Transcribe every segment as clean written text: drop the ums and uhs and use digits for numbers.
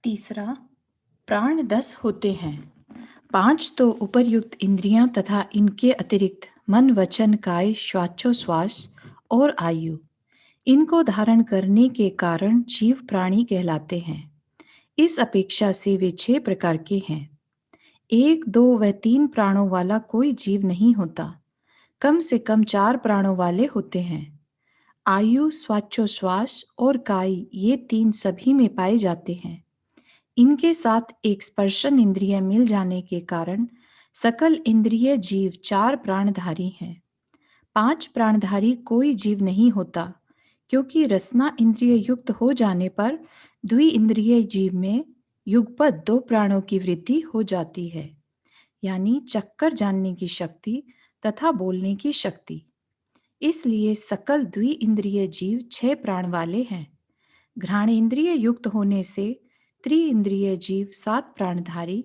तीसरा, प्राण 10 होते हैं। 5 तो उपर्युक्त इंद्रियां तथा इनके अतिरिक्त मन वचन काय श्वासोच्छ्वास और आयु, इनको धारण करने के कारण जीव प्राणी कहलाते हैं। इस अपेक्षा से वे 6 प्रकार के हैं। 1, 2 व 3 प्राणों वाला कोई जीव नहीं होता। कम से कम 4 प्राणों वाले होते हैं। आयु, श्वासोच्छ्वास और काय ये 3 सभी में पाए जाते हैं। इनके साथ एक स्पर्शन इंद्रिय मिल जाने के कारण सकल इंद्रिय जीव 4 प्राणधारी हैं। 5 प्राणधारी कोई जीव नहीं होता, क्योंकि रसना इंद्रिय युक्त हो जाने पर द्वि इंद्रिय जीव में युगपत 2 प्राणों की वृद्धि हो जाती है, यानी चक्कर जानने की शक्ति तथा बोलने की शक्ति। इसलिए सकल द्वि इंद्रिय जीव 6 प्राण वाले हैं। घ्राण इंद्रिय युक्त होने से त्रि-इंद्रिय जीव 7 प्राणधारी,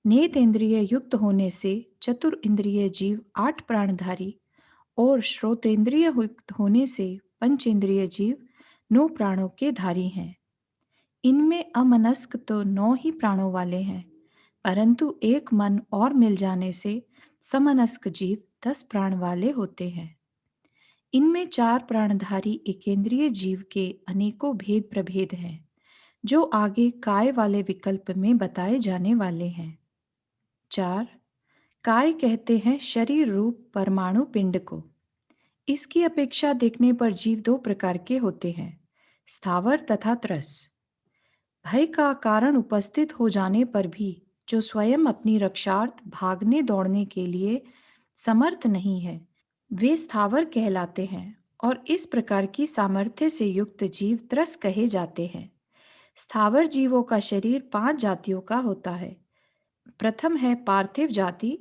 नेत्र युक्त होने से चतुर इंद्रिय जीव 8 प्राणधारी और श्रोतेंद्रिय युक्त होने से पंचेंद्रिय जीव 9 प्राणों के धारी हैं। इनमें अमनस्क तो 9 ही प्राणों वाले हैं, परंतु एक मन और मिल जाने से समनस्क जीव 10 प्राण वाले होते हैं। इनमें 4 प्राणधारी एकेंद्रिय जीव के अनेकों भेद प्रभेद हैं, जो आगे काय वाले विकल्प में बताए जाने वाले हैं। 4. काय कहते हैं शरीर रूप परमाणु पिंड को। इसकी अपेक्षा देखने पर जीव 2 प्रकार के होते हैं, स्थावर तथा त्रस। भय का कारण उपस्थित हो जाने पर भी जो स्वयं अपनी रक्षार्थ भागने दौड़ने के लिए समर्थ नहीं है, वे स्थावर कहलाते हैं और इस प्रकार की सामर्थ्य से युक्त जीव त्रस कहे जाते हैं। स्थावर जीवों का शरीर 5 जातियों का होता है। प्रथम है पार्थिव जाति,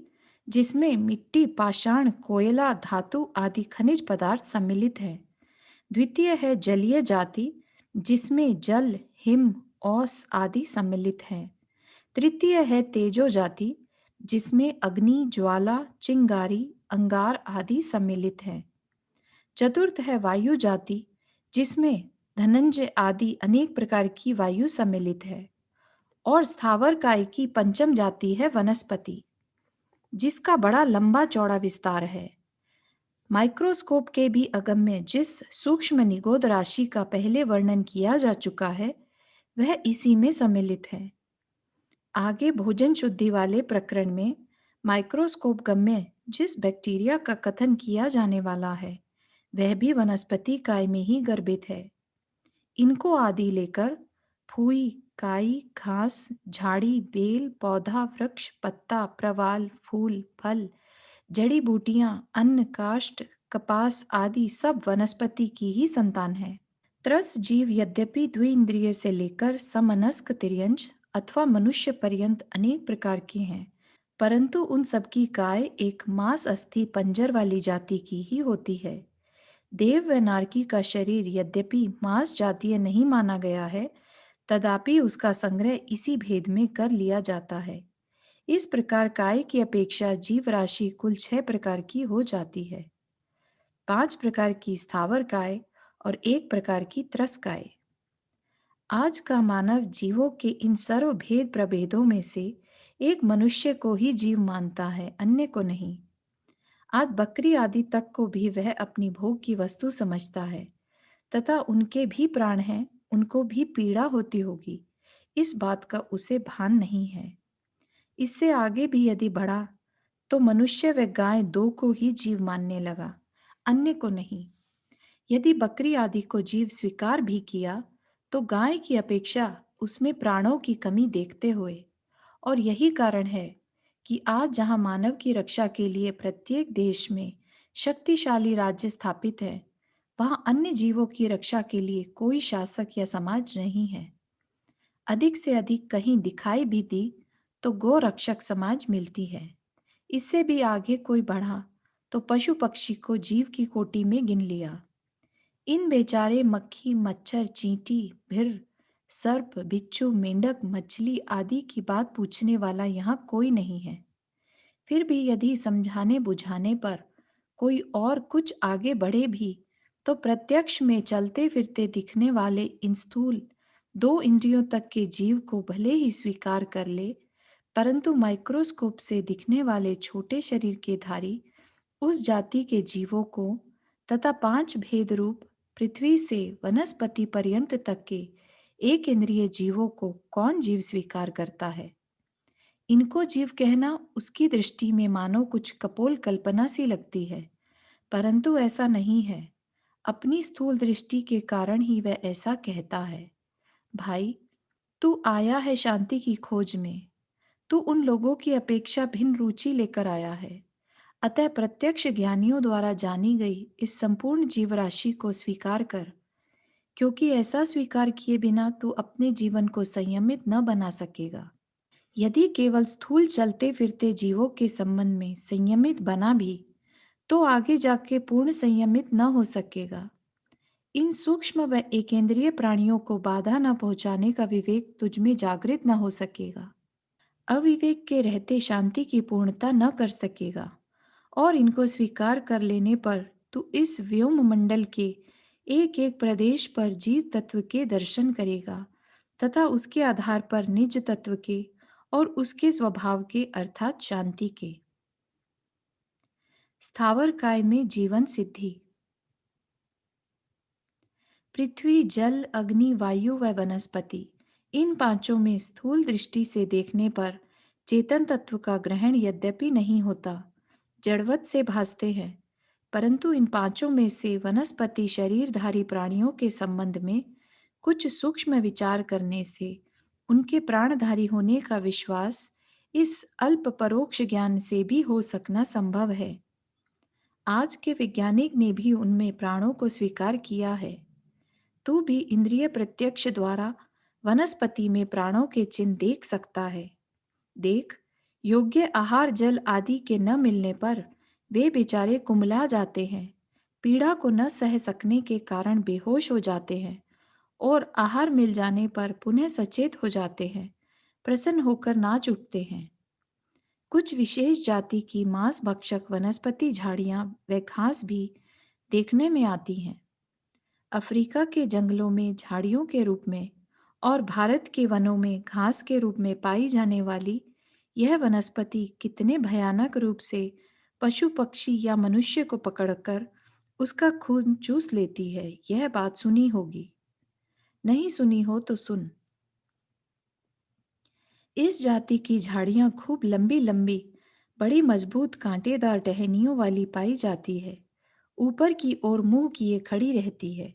जिसमें मिट्टी, पाषाण, कोयला, धातु आदि खनिज पदार्थ सम्मिलित है। द्वितीय है जलीय जाति, जिसमें जल, हिम, औस आदि सम्मिलित हैं। तृतीय है तेजो जाति, जिसमें अग्नि, ज्वाला, चिंगारी, अंगार आदि सम्मिलित हैं। चतुर्थ है वायु जाति, जिसमें धनंजय आदि अनेक प्रकार की वायु सम्मिलित है। और स्थावर काय की पंचम जाति है वनस्पति, जिसका बड़ा लंबा चौड़ा विस्तार है। माइक्रोस्कोप के भी अगम्य जिस सूक्ष्म निगोद राशि का पहले वर्णन किया जा चुका है, वह इसी में सम्मिलित है। आगे भोजन शुद्धि वाले प्रकरण में माइक्रोस्कोप गम्य जिस बैक्टीरिया का कथन किया जाने वाला है, वह भी वनस्पति काय में ही गर्भित है। इनको आदि लेकर फूई, काई, घास, झाड़ी, बेल, पौधा, वृक्ष, पत्ता, प्रवाल, फूल, फल, जड़ी बूटियां, अन्न, काष्ठ, कपास आदि सब वनस्पति की ही संतान है। त्रस जीव यद्यपि द्विइंद्रिय से लेकर समनस्क तिर्यंज अथवा मनुष्य पर्यंत अनेक प्रकार के हैं, परंतु उन सबकी काय एक मांस अस्थि पंजर वाली जाति की ही होती है। देव व नारकी का शरीर यद्यपि मांस जातीय नहीं माना गया है, तथापि उसका संग्रह इसी भेद में कर लिया जाता है। इस प्रकार काय की अपेक्षा जीव राशि कुल 6 प्रकार की हो जाती है। 5 प्रकार की स्थावर काय और 1 प्रकार की त्रस काय। आज का मानव जीवों के इन सर्व भेद प्रभेदों में से एक मनुष्य को ही जीव मानता है, अन्य को नहीं। आज बकरी आदि तक को भी वह अपनी भोग की वस्तु समझता है, तथा उनके भी प्राण हैं, उनको भी पीड़ा होती होगी, इस बात का उसे भान नहीं है। इससे आगे भी यदि बढ़ा तो मनुष्य व गाय 2 को ही जीव मानने लगा, अन्य को नहीं। यदि बकरी आदि को जीव स्वीकार भी किया तो गाय की अपेक्षा उसमें प्राणों की कमी देखते हुए। और यही कारण है कि आज जहां मानव की रक्षा के लिए प्रत्येक देश में शक्तिशाली राज्य स्थापित है, वहां अन्य जीवों की रक्षा के लिए कोई शासक या समाज नहीं है। अधिक से अधिक कहीं दिखाई भी दी तो गो रक्षक समाज मिलती है। इससे भी आगे कोई बढ़ा तो पशु पक्षी को जीव की कोटि में गिन लिया। इन बेचारे मक्खी, मच्छर, चींटी, भिर, सर्प, बिच्छू, मेंढक, मछली आदि की बात पूछने वाला यहाँ कोई नहीं है। फिर भी यदि समझाने बुझाने पर कोई और कुछ आगे बढ़े भी, तो प्रत्यक्ष में चलते फिरते दिखने वाले इन स्थूल दो इंद्रियों तक के जीव को भले ही स्वीकार कर ले, परंतु माइक्रोस्कोप से दिखने वाले छोटे शरीर के धारी उस जाति के जीवों को तथा पांच भेद रूप पृथ्वी से वनस्पति पर्यंत तक के एक इंद्रिय जीवों को कौन जीव स्वीकार करता है? इनको जीव कहना उसकी दृष्टि में मानो कुछ कपोल कल्पना सी लगती है, परंतु ऐसा नहीं है। अपनी स्थूल दृष्टि के कारण ही वह ऐसा कहता है। भाई, तू आया है शांति की खोज में। तू उन लोगों की अपेक्षा भिन्न रुचि लेकर आया है। अतः प्रत्यक्ष ज्ञानियों द्वारा जानी गई इस संपूर्ण जीव राशि को स्वीकार कर, क्योंकि ऐसा स्वीकार किए बिना तू अपने जीवन को संयमित न बना सकेगा। यदि केवल स्थूल चलते फिरते जीवों के संबंध में संयमित बना भी, तो आगे जाके पूर्ण संयमित न हो सकेगा। इन सूक्ष्म व एकेंद्रीय प्राणियों को बाधा न पहुंचाने का विवेक तुझ में जागृत न हो सकेगा। अविवेक के रहते शांति की पूर्णता न कर सकेगा, और इनको स्वीकार कर लेने पर तू इस व्योम मंडल के एक एक प्रदेश पर जीव तत्व के दर्शन करेगा तथा उसके आधार पर निज तत्व के और उसके स्वभाव के अर्थात शांति के। स्थावर काय में जीवन सिद्धि। पृथ्वी, जल, अग्नि, वायु व वनस्पति, इन पांचों में स्थूल दृष्टि से देखने पर चेतन तत्व का ग्रहण यद्यपि नहीं होता, जड़वत से भासते हैं, परंतु इन पांचों में से वनस्पति शरीरधारी प्राणियों के संबंध में कुछ सूक्ष्म विचार करने से उनके प्राणधारी होने का विश्वास इस अल्प परोक्ष ज्ञान से भी हो सकना संभव है। आज के वैज्ञानिक ने भी उनमें प्राणों को स्वीकार किया है। तू भी इंद्रिय प्रत्यक्ष द्वारा वनस्पति में प्राणों के चिन्ह देख सकता है। देख, योग्य आहार जल आदि के न मिलने पर वे बेचारे कुमला जाते हैं, पीड़ा को न सह सकने के कारण बेहोश हो जाते हैं, और आहार मिल जाने पर पुनः सचेत हो जाते हैं, प्रसन्न होकर नाच उठते हैं। कुछ विशेष जाति की मांस भक्षक वनस्पति झाड़ियां व घास भी देखने में आती हैं। अफ्रीका के जंगलों में झाड़ियों के रूप में और भारत के वनों में घास के रूप में पाई जाने वाली यह वनस्पति कितने भयानक रूप से पशु पक्षी या मनुष्य को पकड़कर उसका खून चूस लेती है, यह बात सुनी होगी। नहीं सुनी हो तो सुन। इस जाति की झाड़ियां खूब लंबी लंबी, बड़ी मजबूत कांटेदार टहनियों वाली पाई जाती है। ऊपर की ओर मुंह किए खड़ी रहती है,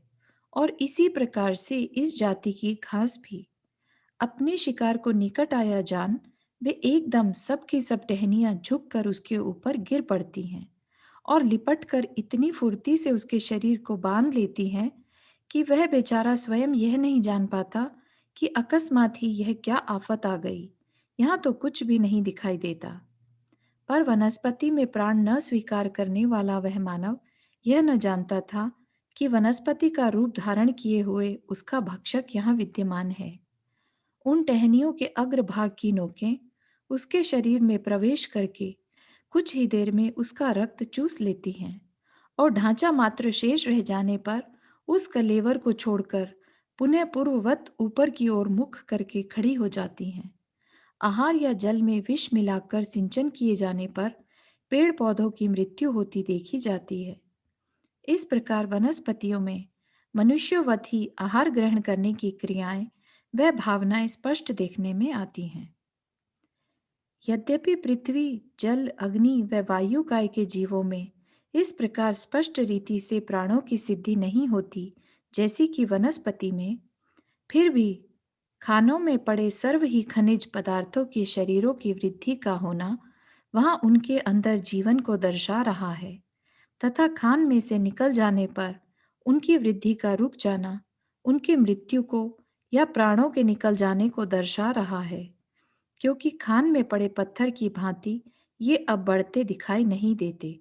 और इसी प्रकार से इस जाति की घास भी। अपने शिकार को निकट आया जान वे एकदम सब की सब टहनियां झुक कर उसके ऊपर गिर पड़ती हैं और लिपट कर इतनी फुर्ती से उसके शरीर को बांध लेती हैं कि वह बेचारा स्वयं यह नहीं जान पाता कि अकस्मात ही यह क्या आफत आ गई। यहाँ तो कुछ भी नहीं दिखाई देता। पर वनस्पति में प्राण न स्वीकार करने वाला वह मानव यह न जानता था कि वनस्पति का रूप धारण किए हुए उसका भक्षक यहाँ विद्यमान है। उन टहनियों के अग्रभाग की नोकें उसके शरीर में प्रवेश करके कुछ ही देर में उसका रक्त चूस लेती हैं, और ढांचा मात्र शेष रह जाने पर उस कलेवर को छोड़कर पुनः पूर्ववत ऊपर की ओर मुख करके खड़ी हो जाती हैं। आहार या जल में विष मिलाकर सिंचन किए जाने पर पेड़ पौधों की मृत्यु होती देखी जाती है। इस प्रकार वनस्पतियों में मनुष्यवत ही आहार ग्रहण करने की क्रियाएं व भावनाएं स्पष्ट देखने में आती हैं। यद्यपि पृथ्वी, जल, अग्नि व वायु काय के जीवों में इस प्रकार स्पष्ट रीति से प्राणों की सिद्धि नहीं होती जैसी कि वनस्पति में, फिर भी खानों में पड़े सर्व ही खनिज पदार्थों के शरीरों की वृद्धि का होना वहां उनके अंदर जीवन को दर्शा रहा है, तथा खान में से निकल जाने पर उनकी वृद्धि का रुक जाना उनकी मृत्यु को या प्राणों के निकल जाने को दर्शा रहा है, क्योंकि खान में पड़े पत्थर की भांति ये अब बढ़ते दिखाई नहीं देते।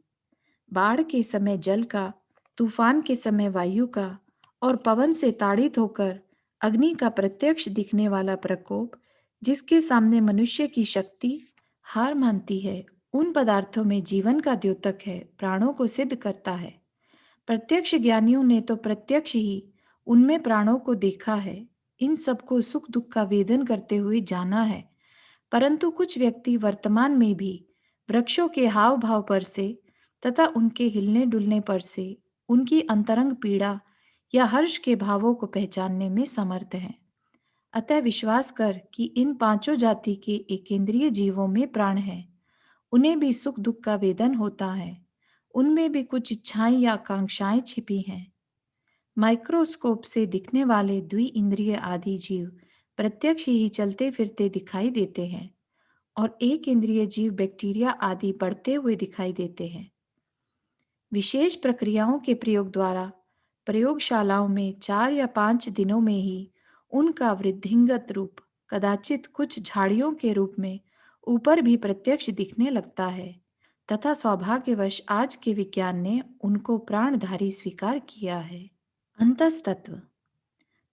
बाढ़ के समय जल का, तूफान के समय वायु का, और पवन से ताड़ित होकर अग्नि का प्रत्यक्ष दिखने वाला प्रकोप, जिसके सामने मनुष्य की शक्ति हार मानती है, उन पदार्थों में जीवन का द्योतक है, प्राणों को सिद्ध करता है। प्रत्यक्ष ज्ञानियों ने तो प्रत्यक्ष ही उनमें प्राणों को देखा है। इन सबको सुख दुख का वेदन करते हुए जाना है। परंतु कुछ व्यक्ति वर्तमान में भी वृक्षों के हाव भाव पर से तथा उनके हिलने डुलने पर से उनकी अंतरंग पीड़ा या हर्ष के भावों को पहचानने में समर्थ हैं। अतः विश्वास कर कि इन पांचों जाति के एकेंद्रीय जीवों में प्राण है। उन्हें भी सुख दुख का वेदन होता है। उनमें भी कुछ इच्छाएं या आकांक्षाएं छिपी हैं। माइक्रोस्कोप से दिखने वाले द्विइंद्रिय आदि जीव प्रत्यक्ष ही चलते फिरते दिखाई देते हैं और एक इंद्रिय जीव बैक्टीरिया आदि बढ़ते हुए दिखाई देते हैं। विशेष प्रक्रियाओं के प्रयोग द्वारा प्रयोगशालाओं में 4 या 5 दिनों में ही उनका वृद्धिंगत रूप कदाचित कुछ झाड़ियों के रूप में ऊपर भी प्रत्यक्ष दिखने लगता है तथा सौभाग्यवश आज के विज्ञान ने उनको प्राणधारी स्वीकार किया है। अंतस्तत्व।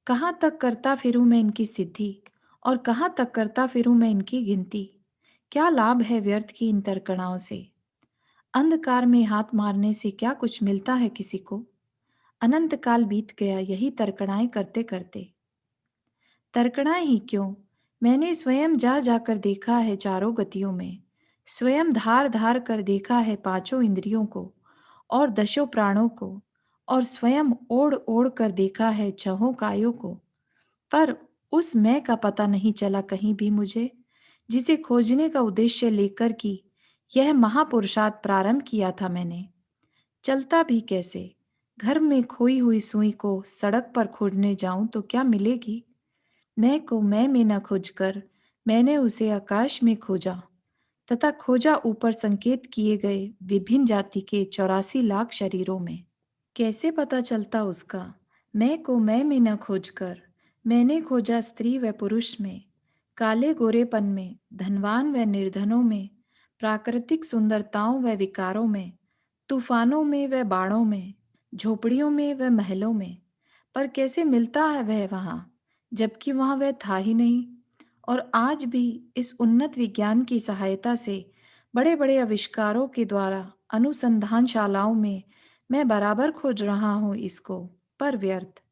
कहाँ तक करता फिरूं मैं इनकी सिद्धि और कहाँ तक करता फिरूं मैं इनकी गिनती। क्या लाभ है व्यर्थ की इन तर्कणाओं से। अंधकार में हाथ मारने से क्या कुछ मिलता है किसी को। अनंत काल बीत गया यही तर्कणाएं करते करते। तर्कणाएं ही क्यों, मैंने स्वयं जा जाकर देखा है चारों गतियों में, स्वयं धार धार कर देखा है पांचों इंद्रियों को और दशों प्राणों को, और स्वयं ओढ़ ओढ़ कर देखा है छहों कायों को। पर उस मैं का पता नहीं चला कहीं भी मुझे, जिसे खोजने का उद्देश्य लेकर कि यह महापुरुषार्थ प्रारंभ किया था मैंने। चलता भी कैसे, घर में खोई हुई सुई को सड़क पर खोजने जाऊं तो क्या मिलेगी। मैं को मैं में न खोजकर मैंने उसे आकाश में खोजा तथा खोजा ऊपर संकेत किए गए विभिन्न जाति के 84 लाख शरीरों में। कैसे पता चलता उसका, मैं को मैं में न खोजकर मैंने खोजा स्त्री व पुरुष में, काले गोरेपन में, धनवान व निर्धनों में, प्राकृतिक सुंदरताओं व विकारों में, तूफानों में व बाढ़ों में, झोपड़ियों में व महलों में। पर कैसे मिलता है वह वहाँ, जबकि वहाँ वह था ही नहीं। और आज भी इस उन्नत विज्ञान की सहायता से बड़े बड़े आविष्कारों के द्वारा अनुसंधानशालाओं में मैं बराबर खोज रहा हूँ इसको, पर व्यर्थ।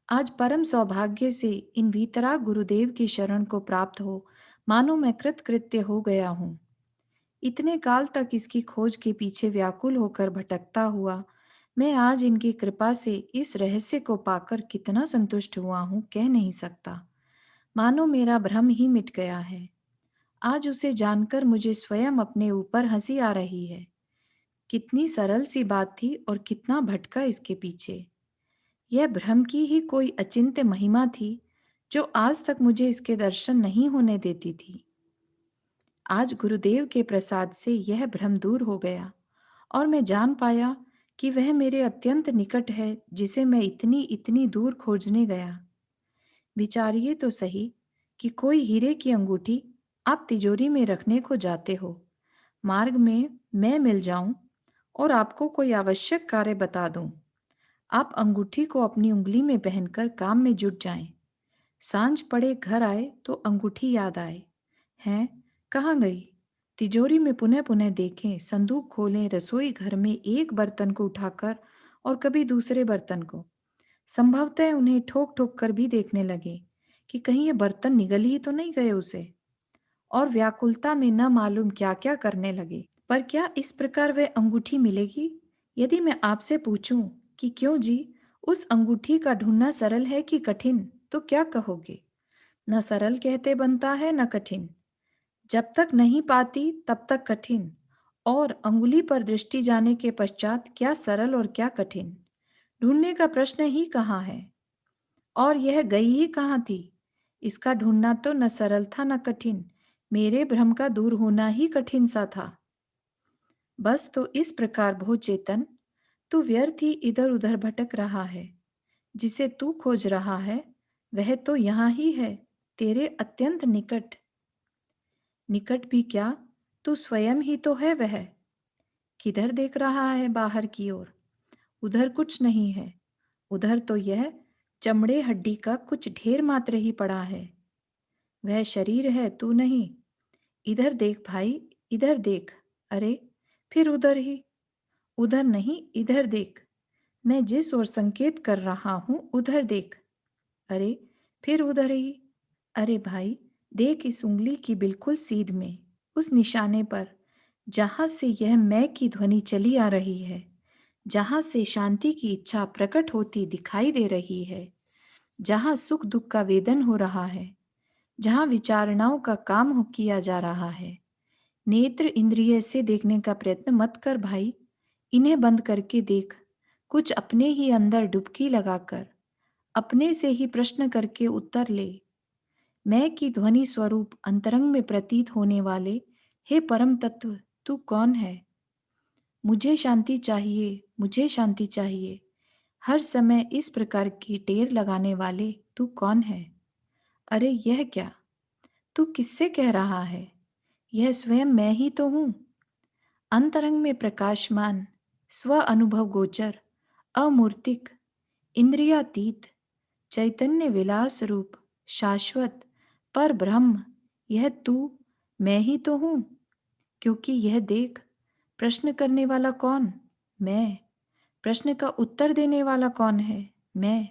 आज परम सौभाग्य से इन भीतराग गुरुदेव की शरण को प्राप्त हो मानो मैं कृतकृत्य हो गया हूँ। इतने काल तक इसकी खोज के पीछे व्याकुल होकर भटकता हुआ मैं आज इनकी कृपा से इस रहस्य को पाकर कितना संतुष्ट हुआ हूँ कह नहीं सकता। मानो मेरा भ्रम ही मिट गया है। आज उसे जानकर मुझे स्वयं अपने ऊपर हंसी आ रही है। कितनी सरल सी बात थी और कितना भटका इसके पीछे। यह भ्रम की ही कोई अचिंत्य महिमा थी जो आज तक मुझे इसके दर्शन नहीं होने देती थी। आज गुरुदेव के प्रसाद से यह भ्रम दूर हो गया और मैं जान पाया कि वह मेरे अत्यंत निकट है जिसे मैं इतनी इतनी दूर खोजने गया। विचारिए तो सही कि कोई हीरे की अंगूठी आप तिजोरी में रखने को जाते हो, मार्ग में मैं मिल जाऊं और आपको कोई आवश्यक कार्य बता दूं। आप अंगूठी को अपनी उंगली में पहनकर काम में जुट जाएं। सांझ पड़े घर आए तो अंगूठी याद आए। हैं, कहाँ गई। तिजोरी में पुनः पुनः देखें, संदूक खोलें, रसोई घर में एक बर्तन को उठाकर और कभी दूसरे बर्तन को। संभवतः उन्हें ठोक ठोक कर भी देखने लगे कि कहीं ये बर्तन निगल ही तो नहीं गए उसे, और व्याकुलता में न मालूम क्या क्या करने लगे। पर क्या इस प्रकार वह अंगूठी मिलेगी। यदि मैं आपसे पूछूं कि क्यों जी, उस अंगूठी का ढूंढना सरल है कि कठिन, तो क्या कहोगे। न सरल कहते बनता है न कठिन। जब तक नहीं पाती तब तक कठिन, और अंगुली पर दृष्टि जाने के पश्चात क्या सरल और क्या कठिन। ढूंढने का प्रश्न ही कहाँ है। और यह गई ही कहाँ थी। इसका ढूंढना तो न सरल था न कठिन, मेरे भ्रम का दूर होना ही कठिन सा था। बस तो इस प्रकार भोचेतन तू व्यर्थ ही इधर उधर भटक रहा है। जिसे तू खोज रहा है वह तो यहाँ ही है, तेरे अत्यंत निकट। निकट भी क्या, तू स्वयं ही तो है वह। किधर देख रहा है बाहर की ओर। उधर कुछ नहीं है। उधर तो यह चमड़े हड्डी का कुछ ढेर मात्र ही पड़ा है। वह शरीर है, तू नहीं। इधर देख भाई, इधर देख। अरे, फिर उधर ही। उधर नहीं, इधर देख। मैं जिस ओर संकेत कर रहा हूं उधर देख। अरे, फिर उधर ही, अरे भाई, देख इस उंगली की बिल्कुल सीध में, उस निशाने पर, जहां से यह मैं की ध्वनि चली आ रही है, जहां से शांति की इच्छा प्रकट होती दिखाई दे रही है, जहां सुख दुख का वेदन हो रहा है, जहां विचारणाओं का काम किया जा रहा है। नेत्र इंद्रिय से देखने का प्रयत्न मत कर भाई, इन्हें बंद करके देख। कुछ अपने ही अंदर डुबकी लगाकर, अपने से ही प्रश्न करके उत्तर ले। मैं की ध्वनि स्वरूप अंतरंग में प्रतीत होने वाले हे परम तत्व, तू कौन है? मुझे शांति चाहिए, मुझे शांति चाहिए। हर समय इस प्रकार की टेर लगाने वाले तू कौन है? अरे यह क्या? तू किससे कह रहा है? यह स्वयं मैं ही तो हूं। अंतरंग में प्रकाशमान, स्व अनुभव गोचर, अमूर्तिक, इंद्रियातीत, चैतन्य विलास रूप, शाश्वत, पर ब्रह्म, यह तू मैं ही तो हूं। क्योंकि यह देख, प्रश्न करने वाला कौन? मैं। प्रश्न का उत्तर देने वाला कौन है? मैं।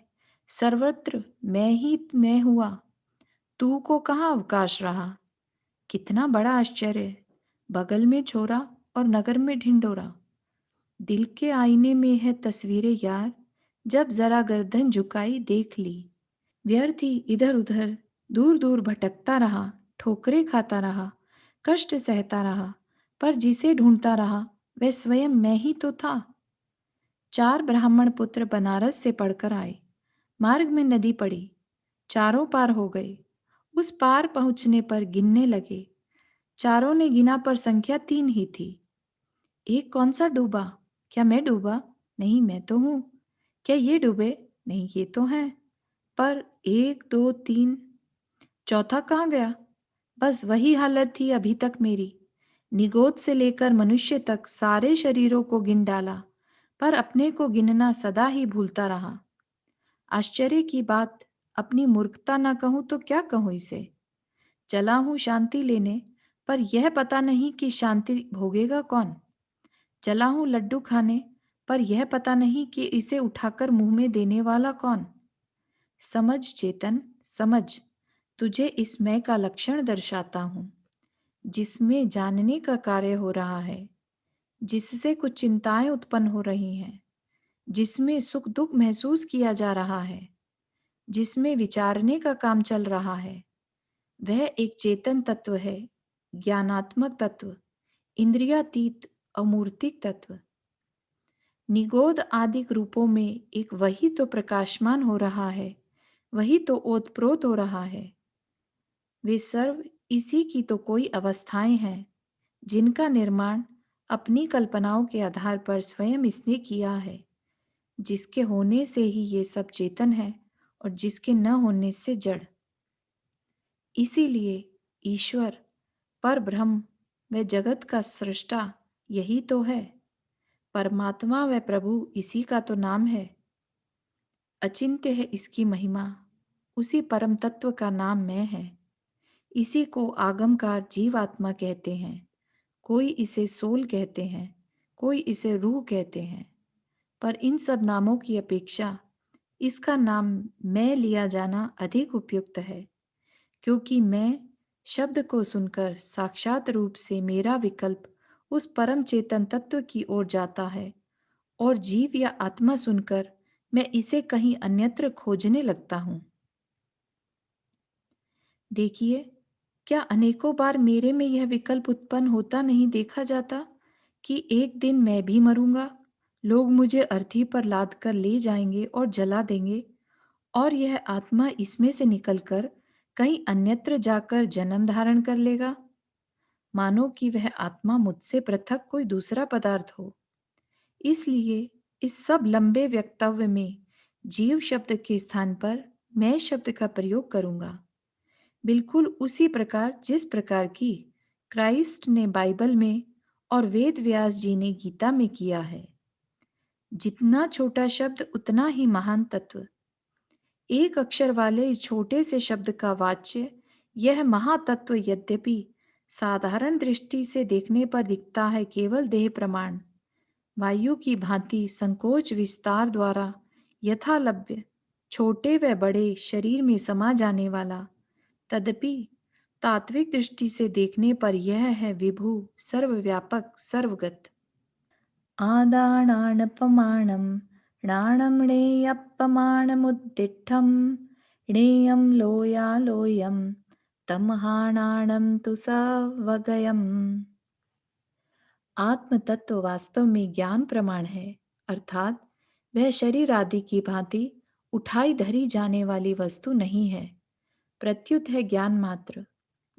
सर्वत्र मैं ही मैं हुआ। तू को कहाँ अवकाश रहा? कितना बड़ा आश्चर्य! बगल में छोरा और नगर में ढिंडोरा। दिल के आईने में है तस्वीरें यार, जब जरा गर्दन झुकाई देख ली। व्यर्थ ही इधर उधर दूर दूर भटकता रहा, ठोकरें खाता रहा, कष्ट सहता रहा, पर जिसे ढूंढता रहा वह स्वयं मैं ही तो था। 4 ब्राह्मण पुत्र बनारस से पढ़कर आए। मार्ग में नदी पड़ी, चारों पार हो गए। उस पार पहुंचने पर गिनने लगे। चारों ने गिना पर संख्या 3 ही थी। एक कौन सा डूबा? क्या मैं डूबा? नहीं, मैं तो हूं। क्या ये डूबे? नहीं, ये तो हैं। पर 1 2 3, चौथा कहाँ गया? बस वही हालत थी अभी तक मेरी। निगोद से लेकर मनुष्य तक सारे शरीरों को गिन डाला, पर अपने को गिनना सदा ही भूलता रहा। आश्चर्य की बात, अपनी मूर्खता ना कहूं तो क्या कहूं इसे। चला हूं शांति लेने, पर यह पता नहीं कि शांति भोगेगा कौन। चला हूं लड्डू खाने, पर यह पता नहीं कि इसे उठाकर मुंह में देने वाला कौन। समझ चेतन, समझ, तुझे इस मैं का लक्षण दर्शाता हूं, जिसमें जानने का कार्य हो रहा है, जिससे कुछ चिंताएं उत्पन्न हो रही हैं, जिसमें सुख दुख महसूस किया जा रहा है, जिसमें विचारने का काम चल रहा है। वह एक चेतन तत्व है, ज्ञानात्मक तत्व, इंद्रियातीत, अमूर्तिक तत्व। निगोद आदिक रूपों में एक वही तो प्रकाशमान हो रहा है, वही तो ओतप्रोत हो रहा है। वे सर्व इसी की तो कोई अवस्थाएं हैं, जिनका निर्माण अपनी कल्पनाओं के आधार पर स्वयं इसने किया है, जिसके होने से ही ये सब चेतन है और जिसके न होने से जड़। इसीलिए ईश्वर, पर ब्रह्म व जगत का सृष्टा यही तो है। परमात्मा व प्रभु इसी का तो नाम है। अचिंत्य है इसकी महिमा, उसी परम तत्व का नाम मैं है। इसी को आगमकार जीवात्मा कहते हैं। कोई इसे सोल कहते हैं, कोई इसे रूह कहते हैं। पर इन सब नामों की अपेक्षा इसका नाम मैं लिया जाना अधिक उपयुक्त है, क्योंकि मैं शब्द को सुनकर साक्षात रूप से मेरा विकल्प उस परम चेतन तत्व की ओर जाता है, और जीव या आत्मा सुनकर मैं इसे कहीं अन्यत्र खोजने लगता हूं। देखिए, क्या अनेकों बार मेरे में यह विकल्प उत्पन्न होता नहीं देखा जाता कि एक दिन मैं भी मरूंगा, लोग मुझे अर्थी पर लाद कर ले जाएंगे और जला देंगे, और यह आत्मा इसमें से निकलकर कहीं अन्यत्र जाकर जन्म धारण कर लेगा, मानो कि वह आत्मा मुझसे पृथक कोई दूसरा पदार्थ हो। इसलिए इस सब लंबे वक्तव्य में जीव शब्द के स्थान पर मैं शब्द का प्रयोग करूंगा, बिल्कुल उसी प्रकार जिस प्रकार की क्राइस्ट ने बाइबल में और वेद व्यास जी ने गीता में किया है। जितना छोटा शब्द उतना ही महान तत्व। एक अक्षर वाले इस छोटे से शब्द का वाच्य यह महातत्व यद्यपि साधारण दृष्टि से देखने पर दिखता है केवल देह प्रमाण, वायु की भांति संकोच विस्तार द्वारा यथालभ्य, छोटे व बड़े शरीर में समा जाने वाला। तदपि तात्विक दृष्टि से देखने पर यह है विभु, सर्वव्यापक, सर्वगत। आदानानपमानं णाणम्णेयपमानमुद्दिष्टं णेयं लोयालोयं तमहाणाणं तु सवगयम्। आत्म तत्व वास्तव में ज्ञान प्रमाण है, अर्थात वह शरीर आदि की भांति उठाई धरी जाने वाली वस्तु नहीं है, प्रत्युत है ज्ञान मात्र।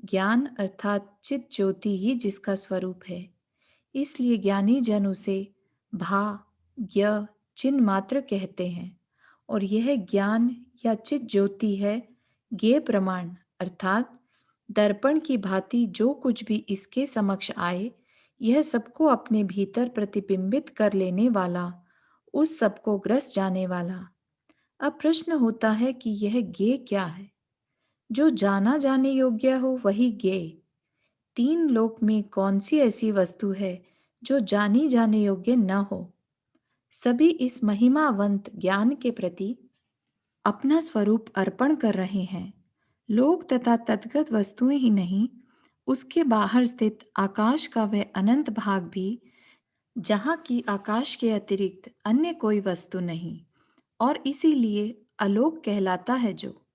ज्ञान अर्थात चित ज्योति ही जिसका स्वरूप है, इसलिए ज्ञानी जन उसे भा ज्ञ चिन्ह मात्र कहते हैं। और यह ज्ञान या चित ज्योति है ज्ञेय प्रमाण, अर्थात दर्पण की भांति जो कुछ भी इसके समक्ष आए, यह सबको अपने भीतर प्रतिबिंबित कर लेने वाला, उस सबको ग्रस जाने वाला। अब प्रश्न होता है कि यह ज्ञेय क्या है? जो जाना जाने योग्य हो वही ज्ञेय। तीन लोक में कौन सी ऐसी वस्तु है जो जानी जाने योग्य न हो? सभी इस महिमावंत ज्ञान के प्रति अपना स्वरूप अर्पण कर रहे हैं। लोक तथा तद्गत वस्तुएं ही नहीं, उसके बाहर स्थित आकाश का वह अनंत भाग भी, जहाँ की आकाश के अतिरिक्त अन्य कोई वस्तु नहीं, और इसीलिए अलोक कहलाता है। जो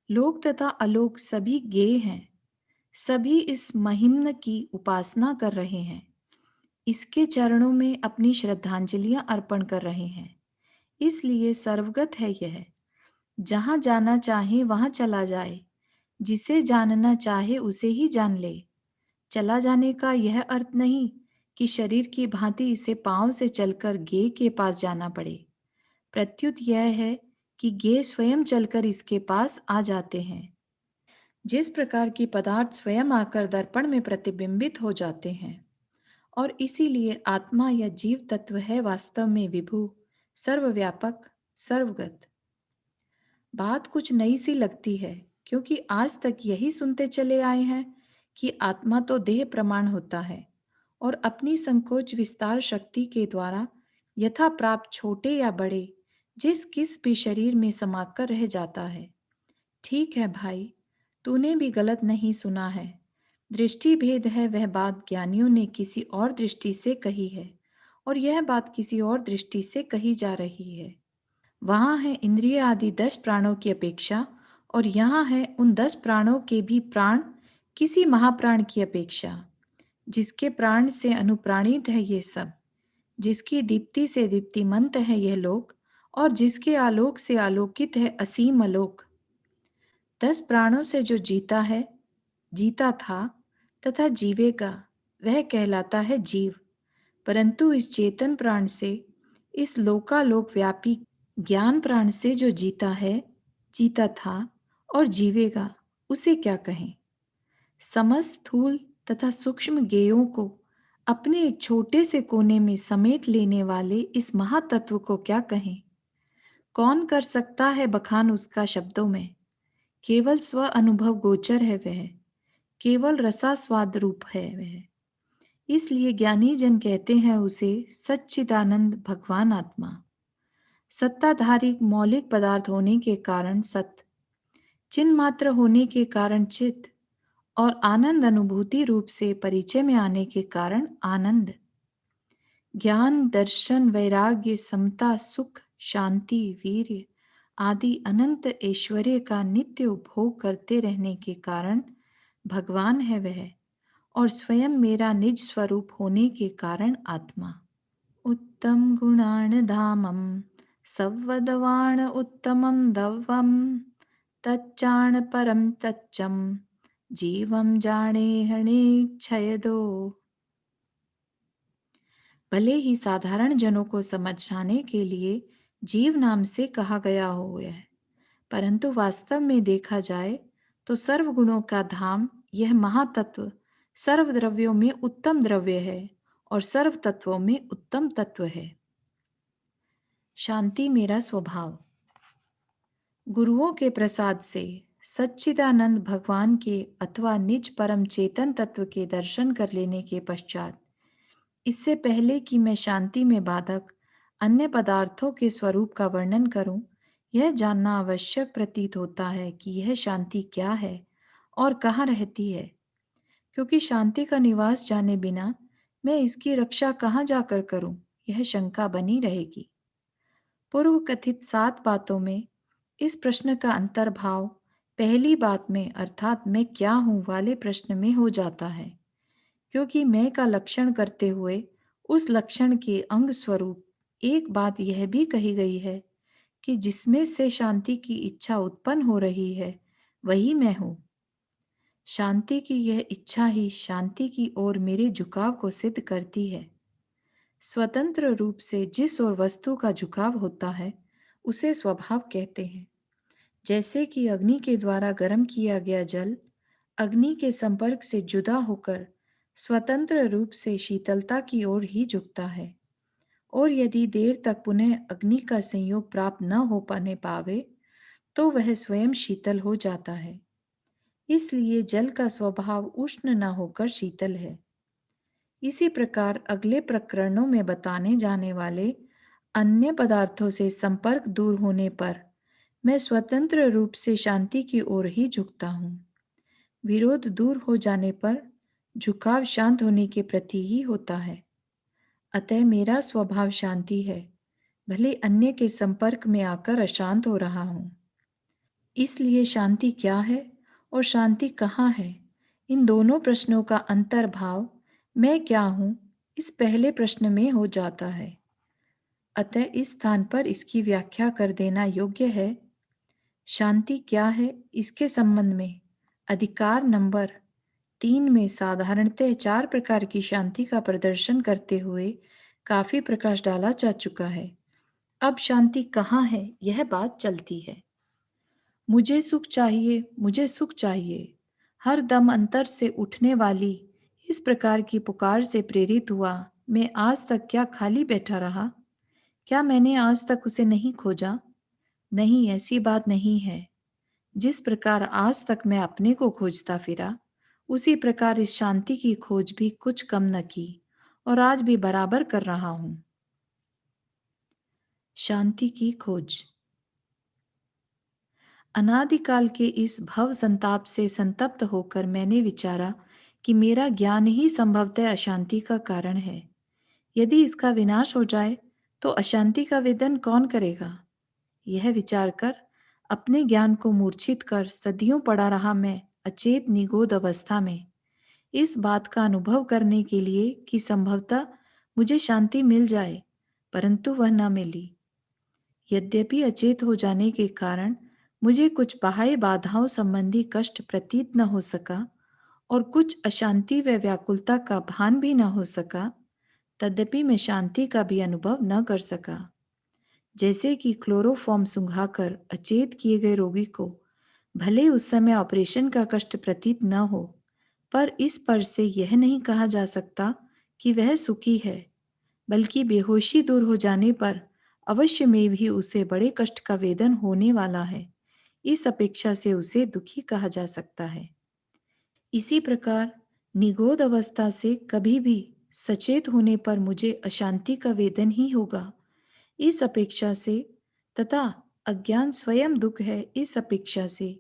लोक तथा अलोक सभी ज्ञेय हैं, सभी इस महिम्न की उपासना कर रहे हैं, इसके चरणों में अपनी श्रद्धांजलियां अर्पण कर रहे हैं। इसलिए सर्वगत है यह, जहाँ जाना चाहे वहाँ चला जाए, जिसे जानना चाहे उसे ही जान ले। चला जाने का यह अर्थ नहीं कि शरीर की भांति इसे पांव से चलकर ज्ञेय के पास जाना पड़े, प्रत्युत यह है कि ज्ञेय स्वयं चलकर इसके पास आ जाते हैं। जिस प्रकार की पदार्थ स्वयं आकर दर्पण में प्रतिबिंबित हो जाते हैं, और इसीलिए आत्मा या जीव तत्व है वास्तव में विभु, सर्वव्यापक, सर्वगत। बात कुछ नई सी लगती है, क्योंकि आज तक यही सुनते चले आए हैं कि आत्मा तो देह प्रमाण होता है और अपनी संकोच विस्तार शक्ति के द्वारा यथा प्राप्त छोटे या बड़े जिस किस भी शरीर में समाकर रह जाता है। ठीक है भाई, तूने भी गलत नहीं सुना है। दृष्टि भेद है, वह बात ज्ञानियों ने किसी और दृष्टि से कही है, और यह बात किसी और दृष्टि से कही जा रही है। वहाँ है इंद्रिय आदि 10 प्राणों की अपेक्षा, और यहाँ है उन 10 प्राणों के भी प्राण किसी महाप्राण की अपेक्षा, जिसके प्राण से अनुप्राणित है ये सब, जिसकी दीप्ति से दीप्तिमंत है यह लोक, और जिसके आलोक से आलोकित है असीम आलोक। 10 प्राणों से जो जीता है, जीता था तथा जीवेगा, वह कहलाता है जीव। परंतु इस चेतन प्राण से, इस लोकालोक व्यापी ज्ञान प्राण से जो जीता है, जीता था और जीवेगा, उसे क्या कहें? समस्त स्थूल तथा सूक्ष्म गेयों को अपने एक छोटे से कोने में समेट लेने वाले इस महातत्व को क्या कहें? कौन कर सकता है बखान उसका शब्दों में? केवल स्व अनुभव गोचर है वह, केवल रसास्वाद रूप है वह। इसलिए ज्ञानी जन कहते हैं उसे सच्चिदानंद भगवान आत्मा। सत्ताधारी मौलिक पदार्थ होने के कारण सत, चिन्ह मात्र होने के कारण चित, और आनंद अनुभूति रूप से परिचय में आने के कारण आनंद। ज्ञान, दर्शन, वैराग्य, समता, सुख, शांति, वीर्य आदि अनंत ऐश्वर्य का नित्य उपभोग करते रहने के कारण भगवान है वह, और स्वयं मेरा निज स्वरूप होने के कारण आत्मा। उत्तम गुणान धामम सवदवाण उत्तमं दव्वम तच्चाण परम तच्चम जीवम जाने हणे क्षयदो। भले ही साधारण जनों को समझाने के लिए जीव नाम से कहा गया हो यह, परंतु वास्तव में देखा जाए तो सर्वगुणों का धाम यह महातत्व सर्व द्रव्यों में उत्तम द्रव्य है और सर्व तत्वों में उत्तम तत्व है। शांति मेरा स्वभाव। गुरुओं के प्रसाद से सच्चिदानंद भगवान के अथवा निज परम चेतन तत्व के दर्शन कर लेने के पश्चात, इससे पहले कि मैं शांति में बाधक अन्य पदार्थों के स्वरूप का वर्णन करूं, यह जानना आवश्यक प्रतीत होता है कि यह शांति क्या है और कहाँ रहती है, क्योंकि शांति का निवास जाने बिना मैं इसकी रक्षा कहाँ जाकर करूं, यह शंका बनी रहेगी। पूर्व कथित 7 बातों में इस प्रश्न का अंतर्भाव पहली बात में अर्थात मैं क्या हूँ वाले प्रश्न में हो जाता है, क्योंकि मैं का लक्षण करते हुए उस लक्षण के अंग स्वरूप एक बात यह भी कही गई है कि जिसमें से शांति की इच्छा उत्पन्न हो रही है वही मैं हूँ। शांति की यह इच्छा ही शांति की ओर मेरे झुकाव को सिद्ध करती है। स्वतंत्र रूप से जिस ओर वस्तु का झुकाव होता है उसे स्वभाव कहते हैं। जैसे कि अग्नि के द्वारा गर्म किया गया जल अग्नि के संपर्क से जुदा होकर स्वतंत्र रूप से शीतलता की ओर ही झुकता है, और यदि देर तक पुनः अग्नि का संयोग प्राप्त न हो पाने पावे तो वह स्वयं शीतल हो जाता है। इसलिए जल का स्वभाव उष्ण न होकर शीतल है। इसी प्रकार अगले प्रकरणों में बताने जाने वाले अन्य पदार्थों से संपर्क दूर होने पर मैं स्वतंत्र रूप से शांति की ओर ही झुकता हूँ। विरोध दूर हो जाने पर झुकाव शांत होने के प्रति ही होता है। अतः मेरा स्वभाव शांति है, भले अन्य के संपर्क में आकर अशांत हो रहा हूँ। इसलिए शांति क्या है और शांति कहाँ है, इन दोनों प्रश्नों का अंतर्भाव मैं क्या हूँ इस पहले प्रश्न में हो जाता है। अतः इस स्थान पर इसकी व्याख्या कर देना योग्य है। शांति क्या है इसके संबंध में अधिकार नंबर 3 में साधारणतः 4 प्रकार की शांति का प्रदर्शन करते हुए काफी प्रकाश डाला जा चुका है। अब शांति कहाँ है यह बात चलती है। मुझे सुख चाहिए, मुझे सुख चाहिए, हर दम अंतर से उठने वाली इस प्रकार की पुकार से प्रेरित हुआ मैं आज तक क्या खाली बैठा रहा? क्या मैंने आज तक उसे नहीं खोजा? नहीं, ऐसी बात नहीं है। जिस प्रकार आज तक मैं अपने को खोजता फिरा, उसी प्रकार इस शांति की खोज भी कुछ कम न की और आज भी बराबर कर रहा हूं। शांति की खोज। अनादिकाल के इस भव संताप से संतप्त होकर मैंने विचारा कि मेरा ज्ञान ही संभवतः अशांति का कारण है। यदि इसका विनाश हो जाए तो अशांति का वेदन कौन करेगा? यह विचार कर अपने ज्ञान को मूर्छित कर सदियों पड़ा रहा मैं अचेत निगोद अवस्था में, इस बात का अनुभव करने के लिए कि संभवतः मुझे शांति मिल जाए, परंतु वह न मिली। यद्यपि अचेत हो जाने के कारण मुझे कुछ बाह्य बाधाओं संबंधी कष्ट प्रतीत न हो सका और कुछ अशांति व व्याकुलता का भान भी न हो सका, तद्यपि मैं शांति का भी अनुभव न कर सका। जैसे कि क्लोरोफॉर्म सुंघाकर अचेत किए गए रोगी को भले उस समय ऑपरेशन का कष्ट प्रतीत न हो, पर इस पर से यह नहीं कहा जा सकता कि वह सुखी है, बल्कि बेहोशी दूर हो जाने पर अवश्य में भी उसे बड़े कष्ट का वेदन होने वाला है। इस अपेक्षा से उसे दुखी कहा जा सकता है। इसी प्रकार निगोद अवस्था से कभी भी सचेत होने पर मुझे अशांति का वेदन ही होगा। इस अपेक्षा से तथा अज्ञान स्वयं दुख है, इस अपेक्षा से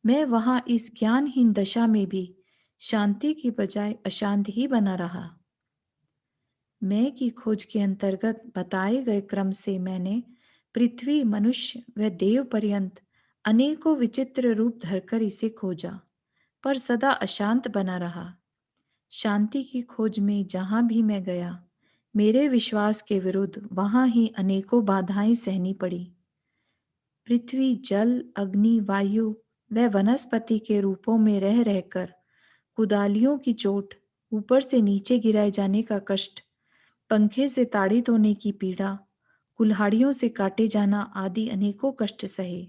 मैं वहां इस ज्ञानहीन दशा में भी शांति की बजाय अशांत ही बना रहा। मैं की खोज के अंतर्गत बताए गए क्रम से मैंने पृथ्वी, मनुष्य व देव पर्यंत अनेकों विचित्र रूप धरकर इसे खोजा, पर सदा अशांत बना रहा। शांति की खोज में जहां भी मैं गया, मेरे विश्वास के विरुद्ध वहां ही अनेकों बाधाएं सहनी पड़ी। पृथ्वी, जल, अग्नि, वायु व वनस्पति के रूपों में रह रहकर कुदालियों की चोट, ऊपर से नीचे गिराए जाने का कष्ट, पंखे से ताड़ित होने की पीड़ा, कुल्हाड़ियों से काटे जाना आदि अनेकों कष्ट सहे।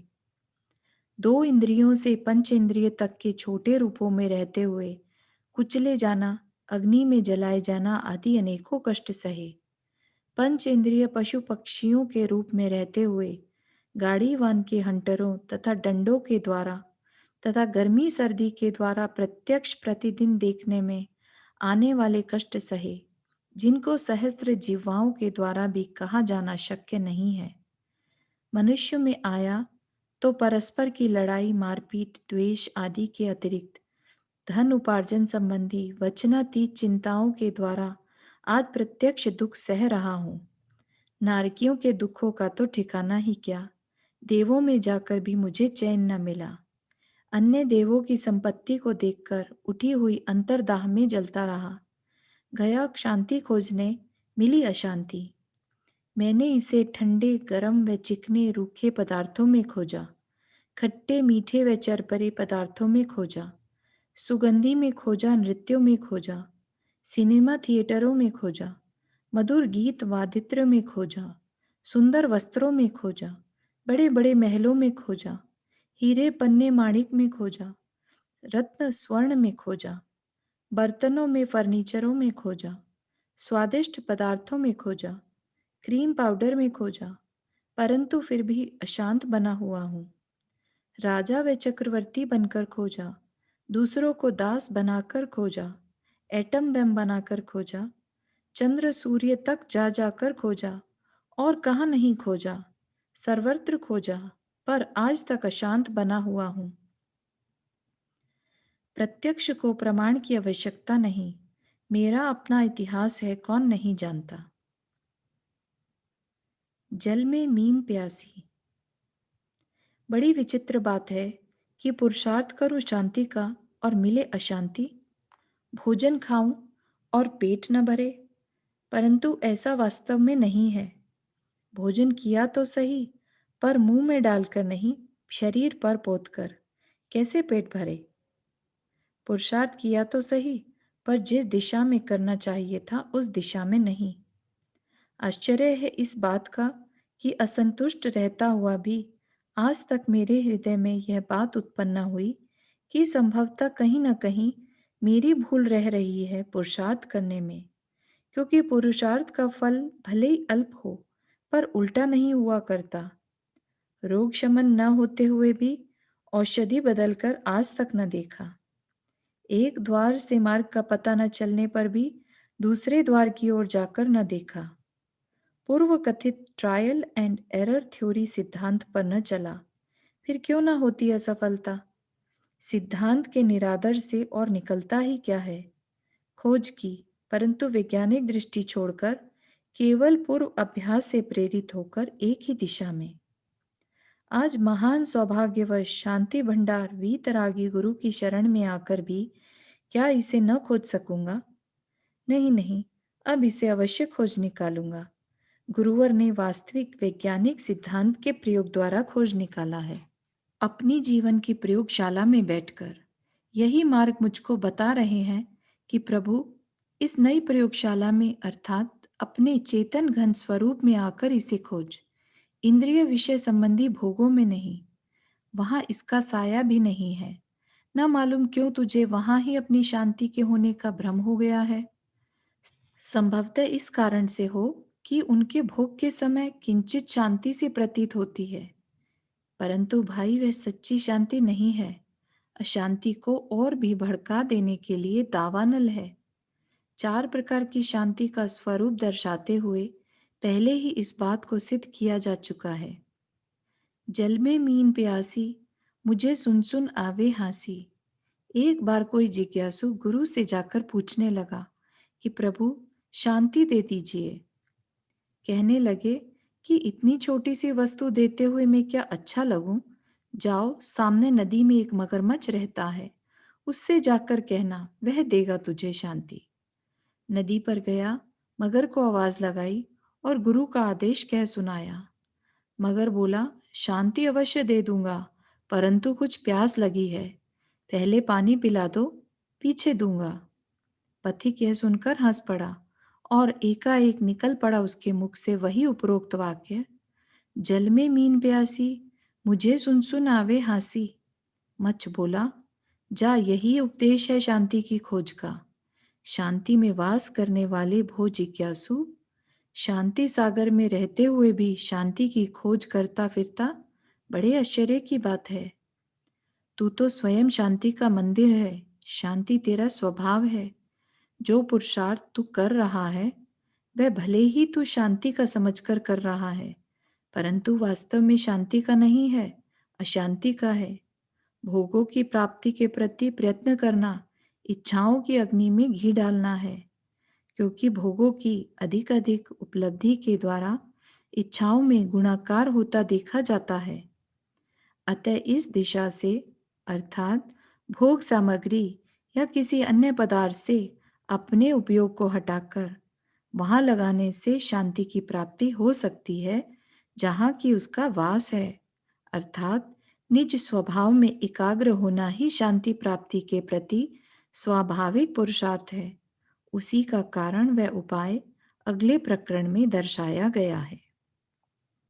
2 इंद्रियों से पंच इंद्रिय तक के छोटे रूपों में रहते हुए कुचले जाना, अग्नि में जलाए जाना आदि अनेकों कष्ट सहे। पंच इंद्रिय पशु पक्षियों के रूप में रहते हुए गाड़ी वान के हंटरों तथा डंडों के द्वारा तथा गर्मी सर्दी के द्वारा प्रत्यक्ष प्रतिदिन देखने में आने वाले कष्ट सहे, जिनको सहस्त्र जिह्वाओं के द्वारा भी कहा जाना शक्य नहीं है। मनुष्य में आया तो परस्पर की लड़ाई, मारपीट, द्वेष आदि के अतिरिक्त धन उपार्जन संबंधी वचनातीत चिंताओं के द्वारा आज प्रत्यक्ष दुख सह रहा हूँ। नारकियों के दुखों का तो ठिकाना ही क्या, देवों में जाकर भी मुझे चैन न मिला। अन्य देवों की संपत्ति को देखकर उठी हुई अंतर्दाह में जलता रहा। गया शांति खोजने, मिली अशांति। मैंने इसे ठंडे, गरम व चिकने रूखे पदार्थों में खोजा, खट्टे, मीठे व चरपरे पदार्थों में खोजा, सुगंधी में खोजा, नृत्यों में खोजा, सिनेमा थिएटरों में खोजा, मधुर गीत वादित्र में खोजा, सुंदर वस्त्रों में खोजा, बड़े बड़े महलों में खोजा, हीरे पन्ने माणिक में खोजा, रत्न स्वर्ण में खोजा, बर्तनों में फर्नीचरों में खोजा, स्वादिष्ट पदार्थों में खोजा, क्रीम पाउडर में खोजा, परंतु फिर भी अशांत बना हुआ हूँ। राजा व चक्रवर्ती बनकर खोजा, दूसरों को दास बनाकर खोजा, एटम बम बनाकर खोजा, चंद्र सूर्य तक जा जाकर खोजा, और कहाँ नहीं खोजा, सर्वत्र खोजा, पर आज तक अशांत बना हुआ हूँ। प्रत्यक्ष को प्रमाण की आवश्यकता नहीं, मेरा अपना इतिहास है, कौन नहीं जानता। जल में मीन प्यासी। बड़ी विचित्र बात है कि पुरुषार्थ करूं शांति का और मिले अशांति। भोजन खाऊं और पेट न भरे, परंतु ऐसा वास्तव में नहीं है। भोजन किया तो सही, पर मुंह में डालकर नहीं, शरीर पर पोतकर। कैसे पेट भरे? पुरुषार्थ किया तो सही, पर जिस दिशा में करना चाहिए था उस दिशा में नहीं। आश्चर्य है इस बात का कि असंतुष्ट रहता हुआ भी आज तक मेरे हृदय में यह बात उत्पन्न हुई कि संभवतः कहीं न कहीं मेरी भूल रह रही है पुरुषार्थ करने में, क्योंकि पुरुषार्थ का फल भले ही अल्प हो, पर उल्टा नहीं हुआ करता। रोग शमन न होते हुए भी औषधि बदलकर आज तक न देखा। एक द्वार से मार्ग का पता न चलने पर भी दूसरे द्वार की ओर जाकर न देखा। पूर्व कथित ट्रायल एंड एरर थ्योरी सिद्धांत पर न चला, फिर क्यों न होती असफलता। सिद्धांत के निरादर से और निकलता ही क्या है। खोज की, परंतु वैज्ञानिक दृष्टि छोड़कर केवल पूर्व अभ्यास से प्रेरित होकर एक ही दिशा में। आज महान सौभाग्यवश शांति भंडार वीतरागी गुरु की शरण में आकर भी क्या इसे न खोज सकूंगा? नहीं नहीं, अब इसे अवश्य खोज निकालूंगा। गुरुवर ने वास्तविक वैज्ञानिक सिद्धांत के प्रयोग द्वारा खोज निकाला है। अपनी जीवन की प्रयोगशाला में बैठकर यही मार्ग मुझको बता रहे हैं कि प्रभु, इस नई प्रयोगशाला में अर्थात अपने चेतन घन स्वरूप में आकर इसे खोज। इंद्रिय विषय संबंधी भोगों में नहीं, वहां इसका साया भी नहीं है। न मालूम क्यों तुझे वहां ही अपनी शांति के होने का भ्रम हो गया है। संभवतः इस कारण से हो कि उनके भोग के समय किंचित शांति सी प्रतीत होती है, परंतु भाई वह सच्ची शांति नहीं है, अशांति को और भी भड़का देने के लिए दावानल है। 4 प्रकार की शांति का स्वरूप दर्शाते हुए पहले ही इस बात को सिद्ध किया जा चुका है। जल में मीन प्यासी, मुझे सुन सुन आवे हांसी। एक बार कोई जिज्ञासु गुरु से जाकर पूछने लगा कि प्रभु, शांति दे दीजिए। कहने लगे कि इतनी छोटी सी वस्तु देते हुए मैं क्या अच्छा लगूं? जाओ, सामने नदी में एक मगरमच्छ रहता है, उससे जाकर कहना, वह देगा तुझे शांति। नदी पर गया, मगर को आवाज लगाई और गुरु का आदेश कह सुनाया। मगर बोला, शांति अवश्य दे दूंगा, परंतु कुछ प्यास लगी है, पहले पानी पिला दो, पीछे दूंगा। पथिक यह सुनकर हंस पड़ा और एकाएक निकल पड़ा उसके मुख से वही उपरोक्त वाक्य, जल में मीन प्यासी, मुझे सुन सुन आवे हांसी। मच्छ बोला, जा, यही उपदेश है शांति की खोज का। शांति में वास करने वाले भो जिज्ञासु, शांति सागर में रहते हुए भी शांति की खोज करता फिरता, बड़े आश्चर्य की बात है। तू तो स्वयं शांति का मंदिर है, शांति तेरा स्वभाव है। जो पुरुषार्थ तू कर रहा है, वह भले ही तू शांति का समझकर कर रहा है, परंतु वास्तव में शांति का नहीं है, अशांति का है। भोगों की प्राप्ति के प्रति प्रयत्न करना इच्छाओं की अग्नि में घी डालना है, क्योंकि भोगों की अधिक अधिक उपलब्धि के द्वारा इच्छाओं में गुणाकार होता देखा जाता है। अतः इस दिशा से, अर्थात भोग सामग्री या किसी अन्य पदार्थ से अपने उपयोग को हटाकर वहां लगाने से शांति की प्राप्ति हो सकती है जहाँ की उसका वास है। अर्थात निज स्वभाव में एकाग्र होना ही शांति प्राप्ति के प्रति स्वाभाविक पुरुषार्थ है। उसी का कारण व उपाय अगले प्रकरण में दर्शाया गया है।